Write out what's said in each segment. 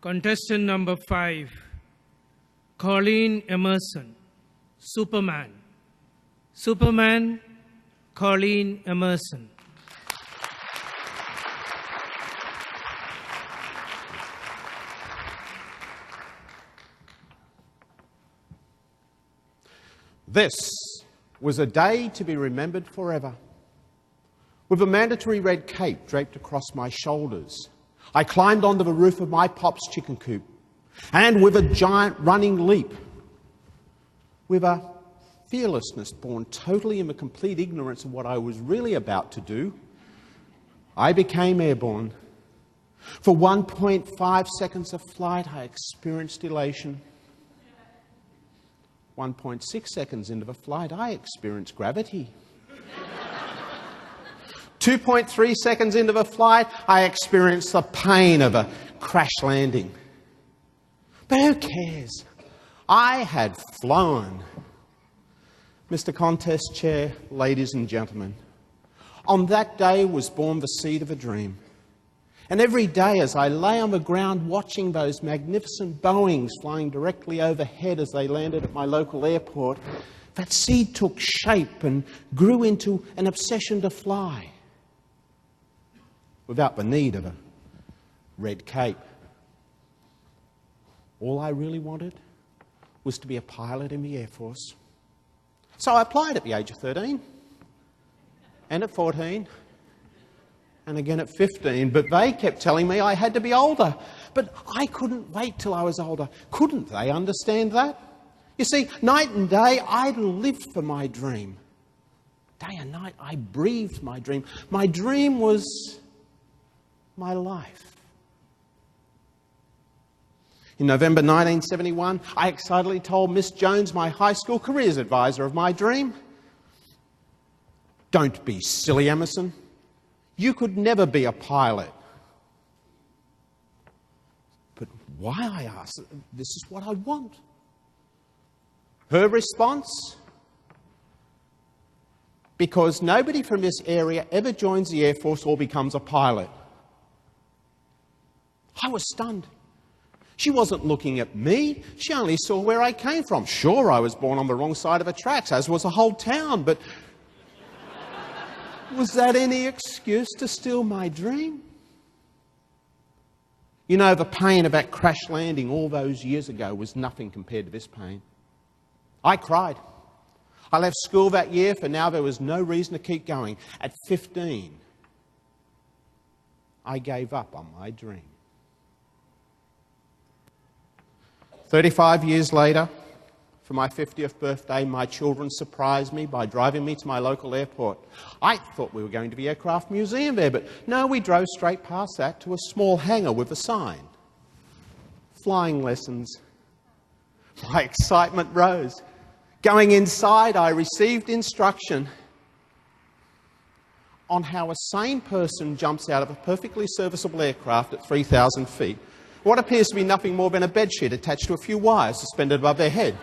Contestant number 5, Colin Emerson, Superman. Superman, Colin Emerson. This was a day to be remembered forever. With a mandatory red cape draped across my shoulders, I climbed onto the roof of my pop's chicken coop, and with a giant running leap, with a fearlessness born totally in the complete ignorance of what I was really about to do, I became airborne. For 1.5 seconds of flight, I experienced elation. 1.6 seconds into the flight, I experienced gravity. 2.3 seconds into the flight, I experienced the pain of a crash landing. But who cares? I had flown. Mr. Contest Chair, ladies and gentlemen, on that day was born the seed of a dream. And every day as I lay on the ground watching those magnificent Boeings flying directly overhead as they landed at my local airport, that seed took shape and grew into an obsession to fly, without the need of a red cape. All I really wanted was to be a pilot in the Air Force. So I applied at the age of 13, and at 14, and again at 15, but they kept telling me I had to be older. But I couldn't wait till I was older. Couldn't they understand that? You see, night and day, I lived for my dream. Day and night, I breathed my dream. My dream was my life. In November 1971, I excitedly told Miss Jones, my high school careers advisor, of my dream. Don't be silly, Emerson. You could never be a pilot. But why, I asked? This is what I want. Her response? Because nobody from this area ever joins the Air Force or becomes a pilot. I was stunned. She wasn't looking at me. She only saw where I came from. Sure, I was born on the wrong side of the tracks, as was the whole town, but was that any excuse to steal my dream? You know, the pain of that crash landing all those years ago was nothing compared to this pain. I cried. I left school that year, for now there was no reason to keep going. At 15, I gave up on my dream. 35 years later, for my 50th birthday, my children surprised me by driving me to my local airport. I thought we were going to the aircraft museum there, but no, we drove straight past that to a small hangar with a sign. Flying lessons. My excitement rose. Going inside, I received instruction on how a sane person jumps out of a perfectly serviceable aircraft at 3,000 feet. What appears to be nothing more than a bedsheet attached to a few wires suspended above their head.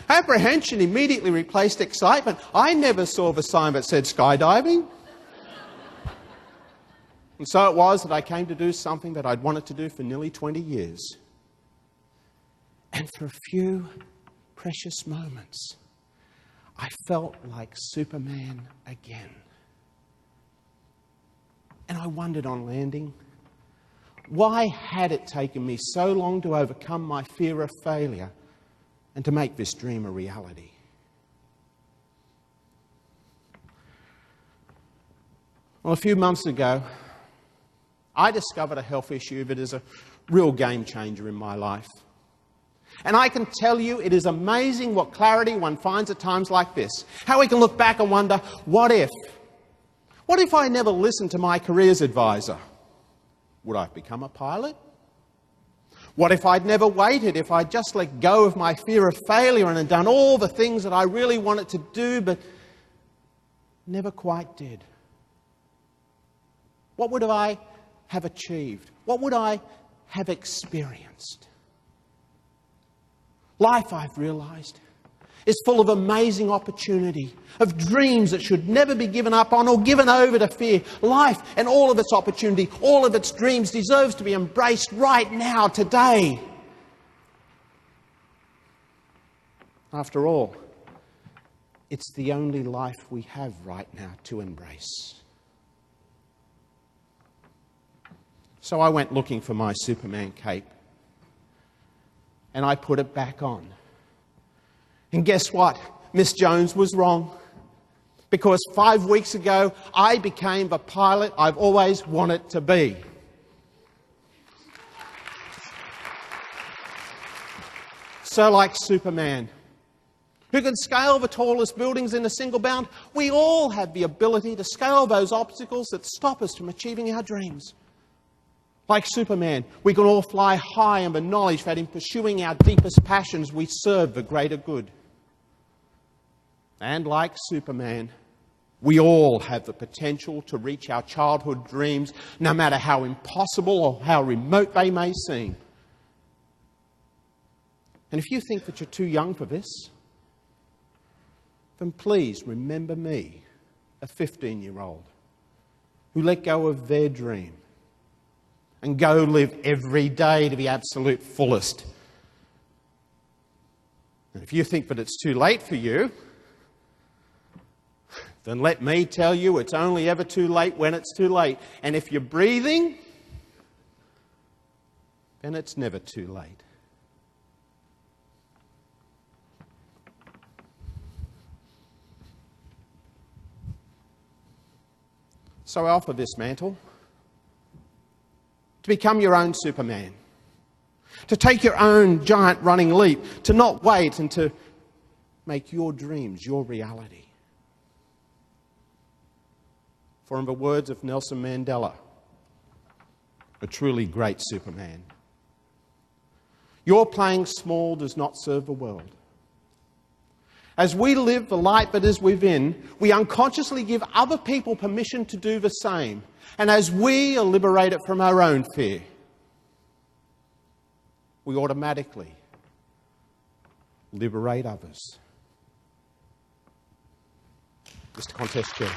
Apprehension immediately replaced excitement. I never saw the sign that said skydiving. And so it was that I came to do something that I'd wanted to do for nearly 20 years. And for a few precious moments, I felt like Superman again. And I wondered on landing, why had it taken me so long to overcome my fear of failure and to make this dream a reality? Well, a few months ago, I discovered a health issue that is a real game changer in my life. And I can tell you, it is amazing what clarity one finds at times like this. How we can look back and wonder, what if? What if I never listened to my careers advisor? Would I have become a pilot? What if I'd never waited, if I'd just let go of my fear of failure and had done all the things that I really wanted to do but never quite did? What would I have achieved? What would I have experienced? Life, I've realized, is full of amazing opportunity, of dreams that should never be given up on or given over to fear. Life and all of its opportunity, all of its dreams deserves to be embraced right now, today. After all, it's the only life we have right now to embrace. So I went looking for my Superman cape, and I put it back on. And guess what? Miss Jones was wrong. Because 5 weeks ago, I became the pilot I've always wanted to be. So like Superman, who can scale the tallest buildings in a single bound, we all have the ability to scale those obstacles that stop us from achieving our dreams. Like Superman, we can all fly high in the knowledge that in pursuing our deepest passions, we serve the greater good. And like Superman, we all have the potential to reach our childhood dreams, no matter how impossible or how remote they may seem. And if you think that you're too young for this, then please remember me, a 15-year-old, who let go of their dream and go live every day to the absolute fullest. And if you think that it's too late for you, then let me tell you it's only ever too late when it's too late. And if you're breathing, then it's never too late. So I offer this mantle to become your own Superman, to take your own giant running leap, to not wait and to make your dreams your reality. For in the words of Nelson Mandela, a truly great Superman, your playing small does not serve the world. As we live the light that is within, we unconsciously give other people permission to do the same. And as we are liberated from our own fear, we automatically liberate others. Mr. Contest Chair.